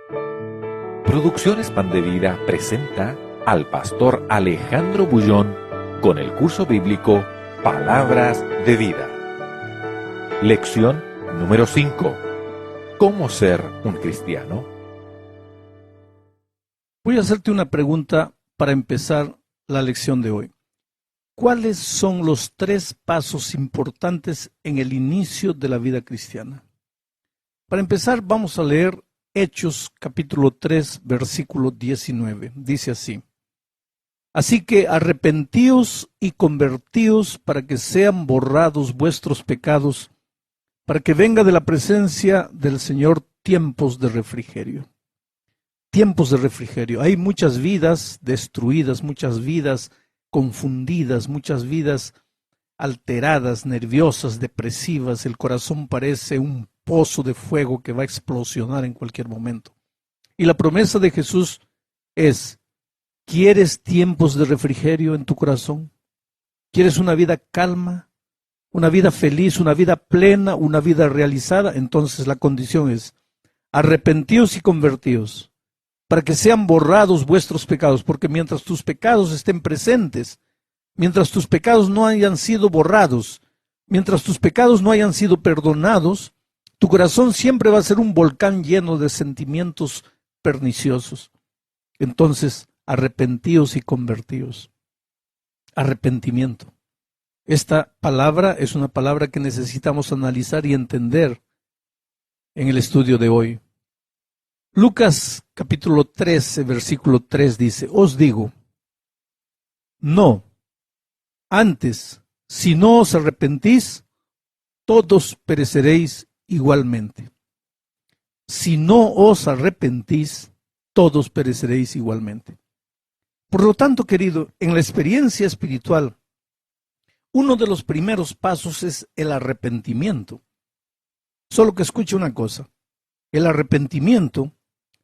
Producciones Pan de Vida presenta al pastor Alejandro Bullón con el curso bíblico Palabras de Vida. Lección número 5. ¿Cómo ser un cristiano? Voy a hacerte una pregunta para empezar la lección de hoy. ¿Cuáles son los 3 pasos importantes en el inicio de la vida cristiana? Para empezar, vamos a leer Hechos capítulo 3, versículo 19. Dice así: Así que arrepentíos y convertíos para que sean borrados vuestros pecados, para que venga de la presencia del Señor tiempos de refrigerio. Tiempos de refrigerio. Hay muchas vidas destruidas, muchas vidas confundidas, muchas vidas alteradas, nerviosas, depresivas. El corazón parece un pozo de fuego que va a explosionar en cualquier momento. Y la promesa de Jesús es: ¿quieres tiempos de refrigerio en tu corazón? ¿Quieres una vida calma, una vida feliz, una vida plena, una vida realizada? Entonces la condición es: arrepentíos y convertíos, para que sean borrados vuestros pecados, porque mientras tus pecados estén presentes, mientras tus pecados no hayan sido borrados, mientras tus pecados no hayan sido perdonados, tu corazón siempre va a ser un volcán lleno de sentimientos perniciosos. Entonces, arrepentíos y convertíos. Arrepentimiento. Esta palabra es una palabra que necesitamos analizar y entender en el estudio de hoy. Lucas capítulo 13, versículo 3 dice: Os digo, no, antes, si no os arrepentís, todos pereceréis igualmente. Si no os arrepentís, todos pereceréis igualmente. Por lo tanto, querido, en la experiencia espiritual, uno de los primeros pasos es el arrepentimiento. Solo que escuche una cosa: el arrepentimiento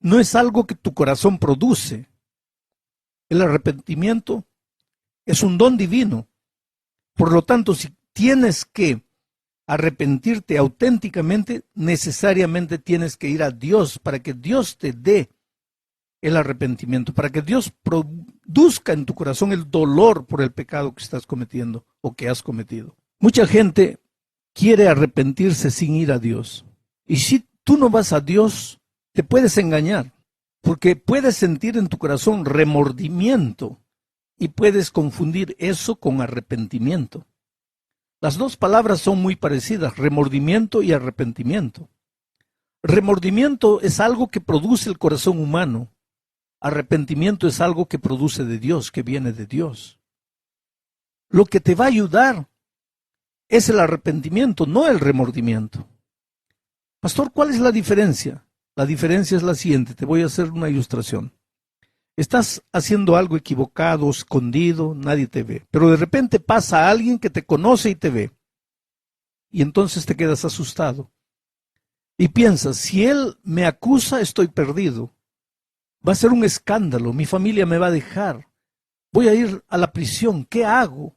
no es algo que tu corazón produce. El arrepentimiento es un don divino. Por lo tanto, si tienes que arrepentirte auténticamente, necesariamente tienes que ir a Dios para que Dios te dé el arrepentimiento, para que Dios produzca en tu corazón el dolor por el pecado que estás cometiendo o que has cometido. Mucha gente quiere arrepentirse sin ir a Dios. Y si tú no vas a Dios, te puedes engañar, porque puedes sentir en tu corazón remordimiento y puedes confundir eso con arrepentimiento. Las dos palabras son muy parecidas: remordimiento y arrepentimiento. Remordimiento es algo que produce el corazón humano. Arrepentimiento es algo que produce de Dios, que viene de Dios. Lo que te va a ayudar es el arrepentimiento, no el remordimiento. Pastor, ¿cuál es la diferencia? La diferencia es la siguiente. Te voy a hacer una ilustración. Estás haciendo algo equivocado, escondido, nadie te ve. Pero de repente pasa alguien que te conoce y te ve. Y entonces te quedas asustado. Y piensas: si él me acusa, estoy perdido. Va a ser un escándalo, mi familia me va a dejar. Voy a ir a la prisión, ¿qué hago?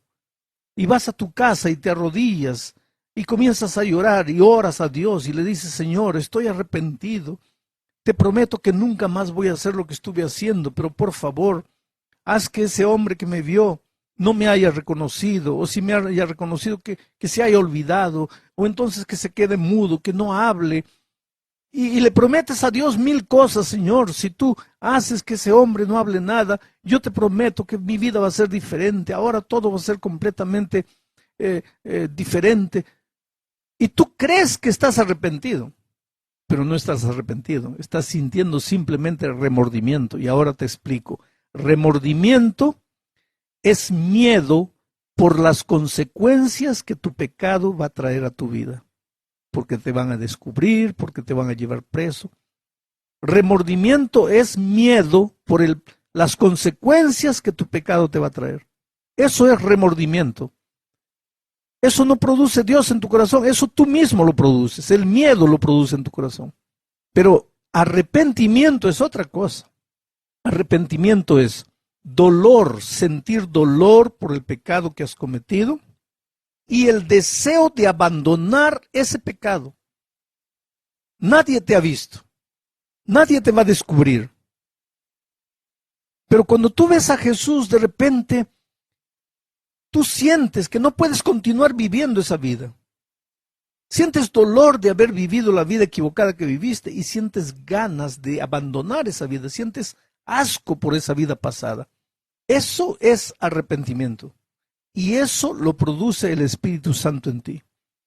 Y vas a tu casa y te arrodillas y comienzas a llorar y oras a Dios y le dices: Señor, estoy arrepentido. Te prometo que nunca más voy a hacer lo que estuve haciendo, pero por favor, haz que ese hombre que me vio no me haya reconocido, o si me haya reconocido que se haya olvidado, o entonces que se quede mudo, que no hable. Y le prometes a Dios 1000 cosas: Señor, si tú haces que ese hombre no hable nada, yo te prometo que mi vida va a ser diferente, ahora todo va a ser completamente diferente. Y tú crees que estás arrepentido, pero no estás arrepentido, estás sintiendo simplemente remordimiento. Y ahora te explico. Remordimiento es miedo por las consecuencias que tu pecado va a traer a tu vida, porque te van a descubrir, porque te van a llevar preso. Remordimiento es miedo por las consecuencias que tu pecado te va a traer. Eso es remordimiento. Eso no produce Dios en tu corazón, eso tú mismo lo produces, el miedo lo produce en tu corazón. Pero arrepentimiento es otra cosa. Arrepentimiento es dolor, sentir dolor por el pecado que has cometido y el deseo de abandonar ese pecado. Nadie te ha visto, Nadie te va a descubrir. Pero cuando tú ves a Jesús, de repente, tú sientes que no puedes continuar viviendo esa vida. Sientes dolor de haber vivido la vida equivocada que viviste y sientes ganas de abandonar esa vida, sientes asco por esa vida pasada. Eso es arrepentimiento y eso lo produce el Espíritu Santo en ti.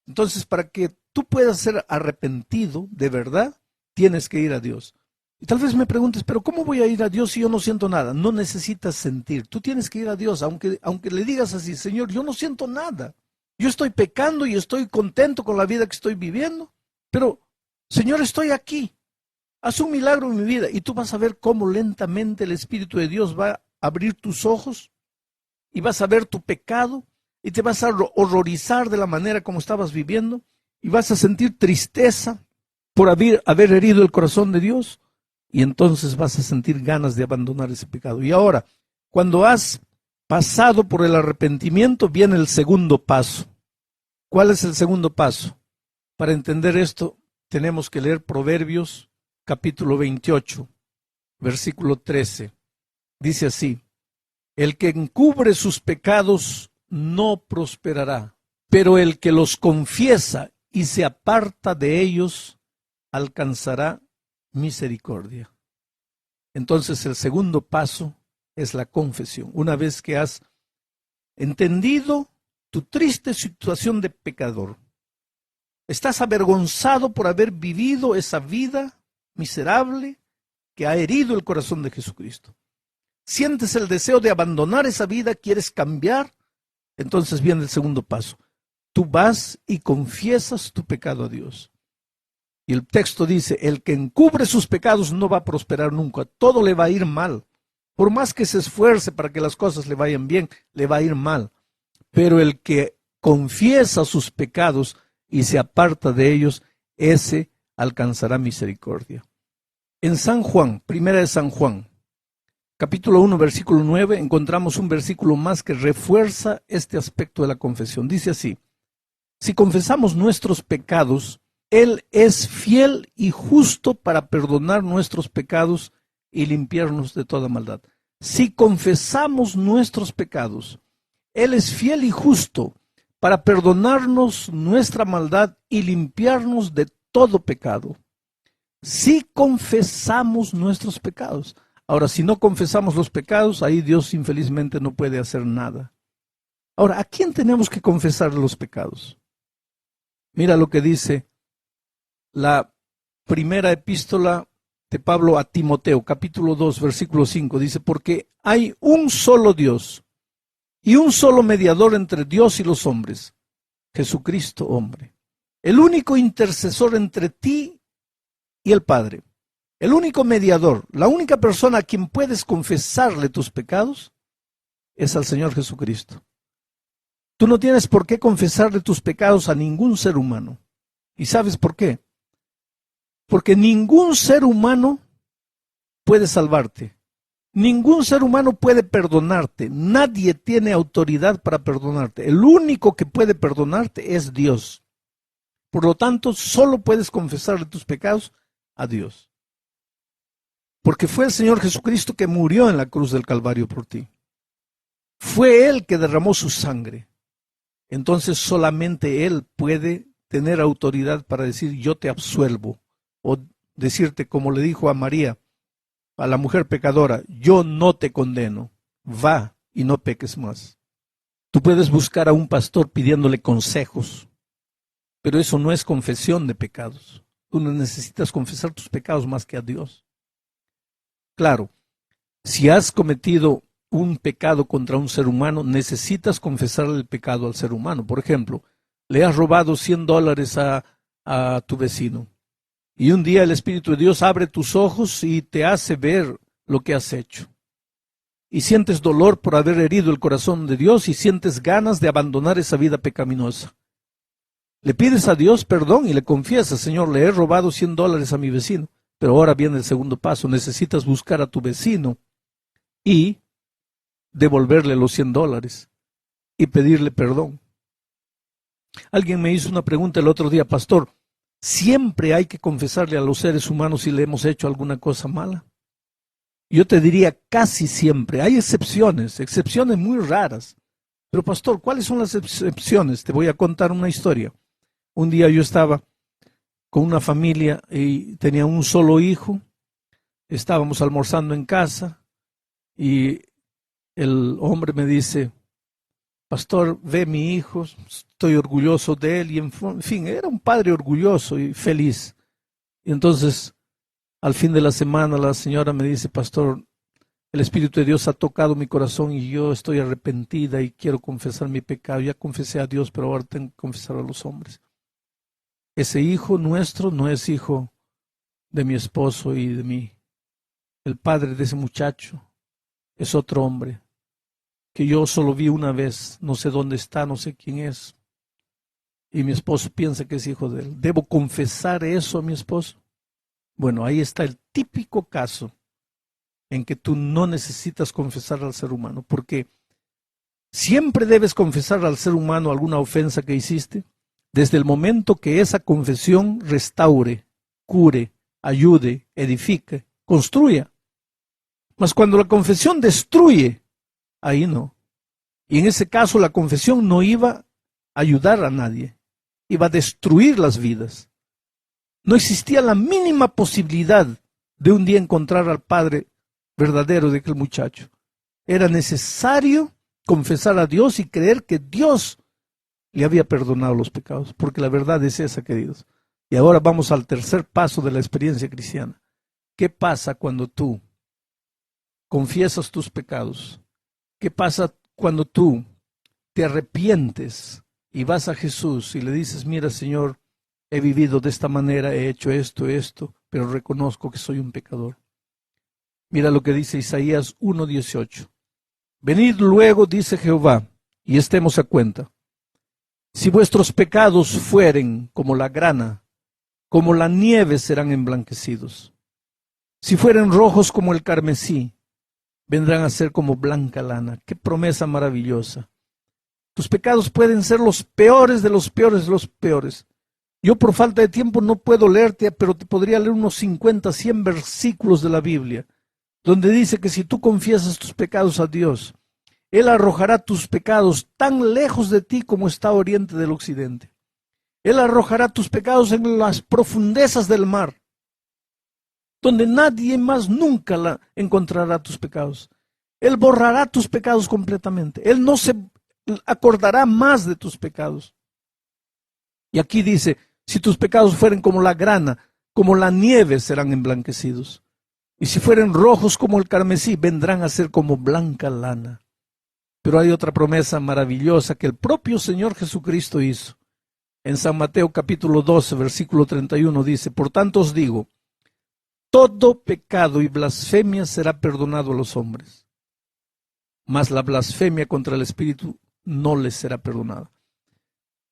Entonces, para que tú puedas ser arrepentido de verdad, tienes que ir a Dios. Y tal vez me preguntes, pero ¿cómo voy a ir a Dios si yo no siento nada? No necesitas sentir, tú tienes que ir a Dios, aunque le digas así, Señor, yo no siento nada. Yo estoy pecando y estoy contento con la vida que estoy viviendo, pero, Señor, estoy aquí. Haz un milagro en mi vida y tú vas a ver cómo lentamente el Espíritu de Dios va a abrir tus ojos y vas a ver tu pecado y te vas a horrorizar de la manera como estabas viviendo y vas a sentir tristeza por haber herido el corazón de Dios y entonces vas a sentir ganas de abandonar ese pecado. Y ahora, cuando has pasado por el arrepentimiento, viene el segundo paso. ¿Cuál es el segundo paso? Para entender esto, tenemos que leer Proverbios capítulo 28, versículo 13. Dice así: el que encubre sus pecados no prosperará, pero el que los confiesa y se aparta de ellos alcanzará misericordia. Entonces el segundo paso es la confesión. Una vez que has entendido tu triste situación de pecador, estás avergonzado por haber vivido esa vida miserable que ha herido el corazón de Jesucristo. Sientes el deseo de abandonar esa vida, quieres cambiar, entonces viene el segundo paso. Tú vas y confiesas tu pecado a Dios. Y el texto dice, el que encubre sus pecados no va a prosperar nunca, todo le va a ir mal. Por más que se esfuerce para que las cosas le vayan bien, le va a ir mal. Pero el que confiesa sus pecados y se aparta de ellos, ese alcanzará misericordia. En San Juan, primera de San Juan, capítulo 1, versículo 9, encontramos un versículo más que refuerza este aspecto de la confesión. Dice así: si confesamos nuestros pecados, Él es fiel y justo para perdonar nuestros pecados y limpiarnos de toda maldad. Si confesamos nuestros pecados, Él es fiel y justo para perdonarnos nuestra maldad y limpiarnos de todo pecado. Si confesamos nuestros pecados. Ahora, si no confesamos los pecados, ahí Dios infelizmente no puede hacer nada. Ahora, ¿a quién tenemos que confesar los pecados? Mira lo que dice la primera epístola de Pablo a Timoteo, capítulo 2, versículo 5. Dice, porque hay un solo Dios y un solo mediador entre Dios y los hombres, Jesucristo hombre. El único intercesor entre ti y el Padre. El único mediador, la única persona a quien puedes confesarle tus pecados es al Señor Jesucristo. Tú no tienes por qué confesarle tus pecados a ningún ser humano. ¿Y sabes por qué? Porque ningún ser humano puede salvarte. Ningún ser humano puede perdonarte. Nadie tiene autoridad para perdonarte. El único que puede perdonarte es Dios. Por lo tanto, solo puedes confesarle tus pecados a Dios. Porque fue el Señor Jesucristo que murió en la cruz del Calvario por ti. Fue Él que derramó su sangre. Entonces solamente Él puede tener autoridad para decir yo te absuelvo. O decirte como le dijo a María, a la mujer pecadora, yo no te condeno, va y no peques más. Tú puedes buscar a un pastor pidiéndole consejos, pero eso no es confesión de pecados. Tú no necesitas confesar tus pecados más que a Dios. Claro, si has cometido un pecado contra un ser humano, necesitas confesarle el pecado al ser humano. Por ejemplo, le has robado $100 a tu vecino. Y un día el Espíritu de Dios abre tus ojos y te hace ver lo que has hecho. Y sientes dolor por haber herido el corazón de Dios y sientes ganas de abandonar esa vida pecaminosa. Le pides a Dios perdón y le confiesas, Señor, le he robado $100 a mi vecino. Pero ahora viene el segundo paso, necesitas buscar a tu vecino y devolverle los $100 y pedirle perdón. Alguien me hizo una pregunta el otro día, pastor, Siempre hay que confesarle a los seres humanos si le hemos hecho alguna cosa mala. Yo te diría casi siempre. Hay excepciones muy raras. Pero pastor, ¿cuáles son las excepciones? Te voy a contar una historia. Un día yo estaba con una familia y tenía un solo hijo. Estábamos almorzando en casa y el hombre me dice: pastor, ve mi hijo, estoy orgulloso de él. Y en fin, era un padre orgulloso y feliz. Y entonces, al fin de la semana, la señora me dice: pastor, el Espíritu de Dios ha tocado mi corazón y yo estoy arrepentida y quiero confesar mi pecado. Ya confesé a Dios, pero ahora tengo que confesar a los hombres. Ese hijo nuestro no es hijo de mi esposo y de mí. El padre de ese muchacho es otro hombre que yo solo vi una vez, no sé dónde está, no sé quién es. Y mi esposo piensa que es hijo de él. ¿Debo confesar eso a mi esposo? Bueno, ahí está el típico caso en que tú no necesitas confesar al ser humano, porque siempre debes confesar al ser humano alguna ofensa que hiciste, desde el momento que esa confesión restaure, cure, ayude, edifique, construya. Mas cuando la confesión destruye, ahí no. Y en ese caso la confesión no iba a ayudar a nadie, iba a destruir las vidas. No existía la mínima posibilidad de un día encontrar al padre verdadero de aquel muchacho. Era necesario confesar a Dios y creer que Dios le había perdonado los pecados, porque la verdad es esa, queridos. Y ahora vamos al tercer paso de la experiencia cristiana. ¿Qué pasa cuando tú confiesas tus pecados? ¿Qué pasa cuando tú te arrepientes y vas a Jesús y le dices: mira, Señor, he vivido de esta manera, he hecho esto, pero reconozco que soy un pecador? Mira lo que dice Isaías 1:18. Venid luego, dice Jehová, y estemos a cuenta. Si vuestros pecados fueren como la grana, como la nieve serán emblanquecidos. Si fueren rojos como el carmesí, vendrán a ser como blanca lana. ¡Qué promesa maravillosa! Tus pecados pueden ser los peores de los peores de los peores. Yo por falta de tiempo no puedo leerte, pero te podría leer unos 50, 100 versículos de la Biblia, donde dice que si tú confiesas tus pecados a Dios, Él arrojará tus pecados tan lejos de ti como está oriente del occidente. Él arrojará tus pecados en las profundezas del mar, donde nadie más nunca encontrará tus pecados. Él borrará tus pecados completamente. Él no se acordará más de tus pecados. Y aquí dice: si tus pecados fueren como la grana, como la nieve serán emblanquecidos. Y si fueren rojos como el carmesí, vendrán a ser como blanca lana. Pero hay otra promesa maravillosa que el propio Señor Jesucristo hizo. En San Mateo capítulo 12, versículo 31 dice: por tanto os digo, todo pecado y blasfemia será perdonado a los hombres, mas la blasfemia contra el Espíritu no les será perdonada.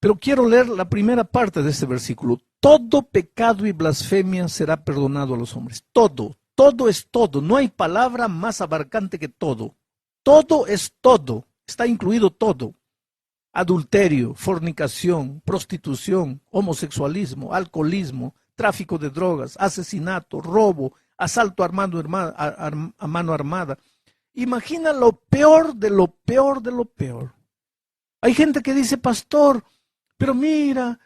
Pero quiero leer la primera parte de este versículo. Todo pecado y blasfemia será perdonado a los hombres. Todo es todo. No hay palabra más abarcante que todo. Todo es todo. Está incluido todo. Adulterio, fornicación, prostitución, homosexualismo, alcoholismo, tráfico de drogas, asesinato, robo, asalto a mano armada. Imagina lo peor de lo peor de lo peor. Hay gente que dice: pastor, pero mira,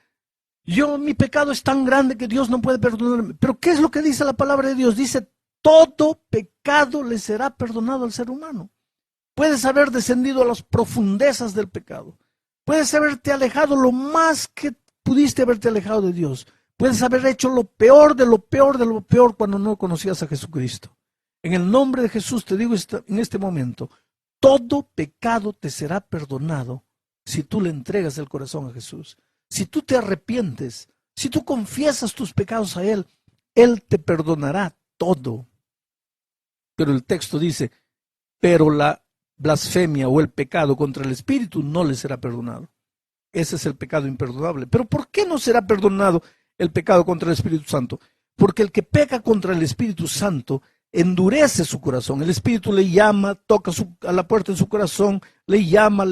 mi pecado es tan grande que Dios no puede perdonarme. Pero ¿qué es lo que dice la palabra de Dios? Dice: todo pecado le será perdonado al ser humano. Puedes haber descendido a las profundezas del pecado. Puedes haberte alejado lo más que pudiste haberte alejado de Dios. Puedes haber hecho lo peor de lo peor de lo peor cuando no conocías a Jesucristo. En el nombre de Jesús te digo en este momento: todo pecado te será perdonado si tú le entregas el corazón a Jesús. Si tú te arrepientes, si tú confiesas tus pecados a Él, Él te perdonará todo. Pero el texto dice: pero la blasfemia o el pecado contra el Espíritu no le será perdonado. Ese es el pecado imperdonable. ¿Pero por qué no será perdonado el pecado contra el Espíritu Santo? Porque el que peca contra el Espíritu Santo endurece su corazón. El Espíritu le llama, toca a la puerta de su corazón, le llama,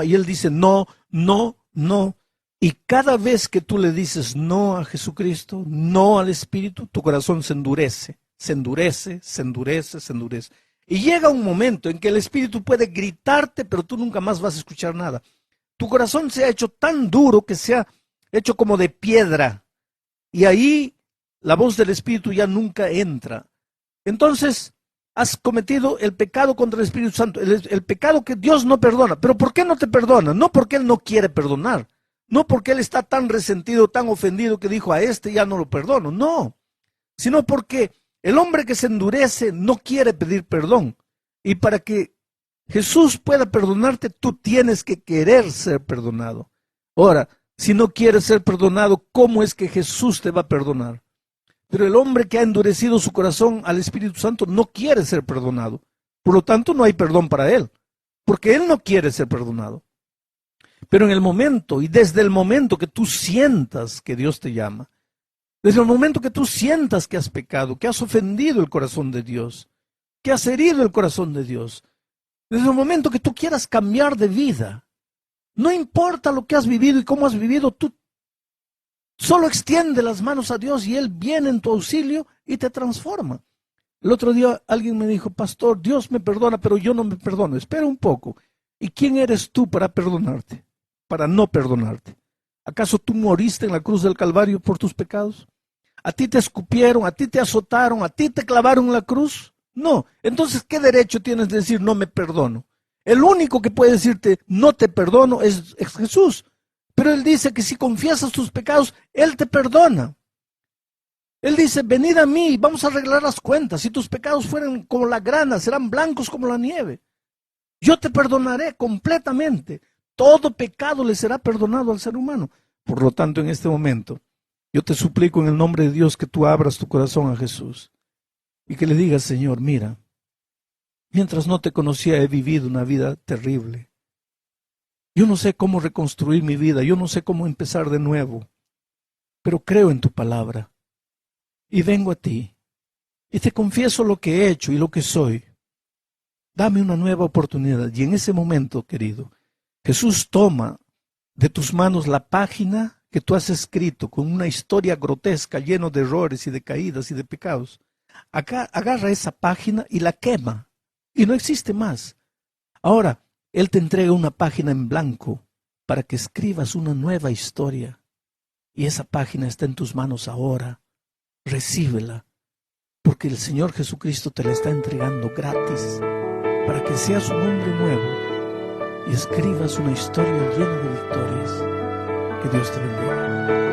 y él dice: no, no, no. Y cada vez que tú le dices no a Jesucristo, no al Espíritu, tu corazón se endurece, se endurece, se endurece, se endurece. Y llega un momento en que el Espíritu puede gritarte, pero tú nunca más vas a escuchar nada. Tu corazón se ha hecho tan duro que se ha hecho como de piedra. Y ahí la voz del Espíritu ya nunca entra. Entonces, has cometido el pecado contra el Espíritu Santo, el pecado que Dios no perdona. ¿Pero por qué no te perdona? No porque Él no quiere perdonar. No porque Él está tan resentido, tan ofendido que dijo a este ya no lo perdono. No, sino porque el hombre que se endurece no quiere pedir perdón. Y para que Jesús pueda perdonarte, tú tienes que querer ser perdonado. Ahora, si no quieres ser perdonado, ¿cómo es que Jesús te va a perdonar? Pero el hombre que ha endurecido su corazón al Espíritu Santo no quiere ser perdonado. Por lo tanto, no hay perdón para él, porque él no quiere ser perdonado. Pero en el momento, y desde el momento que tú sientas que Dios te llama, desde el momento que tú sientas que has pecado, que has ofendido el corazón de Dios, que has herido el corazón de Dios, desde el momento que tú quieras cambiar de vida, no importa lo que has vivido y cómo has vivido, tú solo extiende las manos a Dios y Él viene en tu auxilio y te transforma. El otro día alguien me dijo, pastor, Dios me perdona, pero yo no me perdono. Espera un poco. ¿Y quién eres tú para perdonarte? Para no perdonarte. ¿Acaso tú moriste en la cruz del Calvario por tus pecados? ¿A ti te escupieron, a ti te azotaron, a ti te clavaron en la cruz? No. Entonces, ¿qué derecho tienes de decir no me perdono? El único que puede decirte no te perdono es Jesús. Pero Él dice que si confiesas tus pecados, Él te perdona. Él dice, venid a mí, vamos a arreglar las cuentas. Si tus pecados fueran como la grana, serán blancos como la nieve. Yo te perdonaré completamente. Todo pecado le será perdonado al ser humano. Por lo tanto, en este momento, yo te suplico en el nombre de Dios que tú abras tu corazón a Jesús y que le digas, Señor, mira, mientras no te conocía he vivido una vida terrible. Yo no sé cómo reconstruir mi vida, yo no sé cómo empezar de nuevo, pero creo en tu palabra y vengo a ti y te confieso lo que he hecho y lo que soy. Dame una nueva oportunidad. Y en ese momento, querido, Jesús toma de tus manos la página que tú has escrito con una historia grotesca, lleno de errores y de caídas y de pecados. Acá agarra esa página y la quema y no existe más. Ahora, Él te entrega una página en blanco para que escribas una nueva historia. Y esa página está en tus manos ahora. Recíbela, porque el Señor Jesucristo te la está entregando gratis para que seas un hombre nuevo y escribas una historia llena de victorias. Que Dios te bendiga.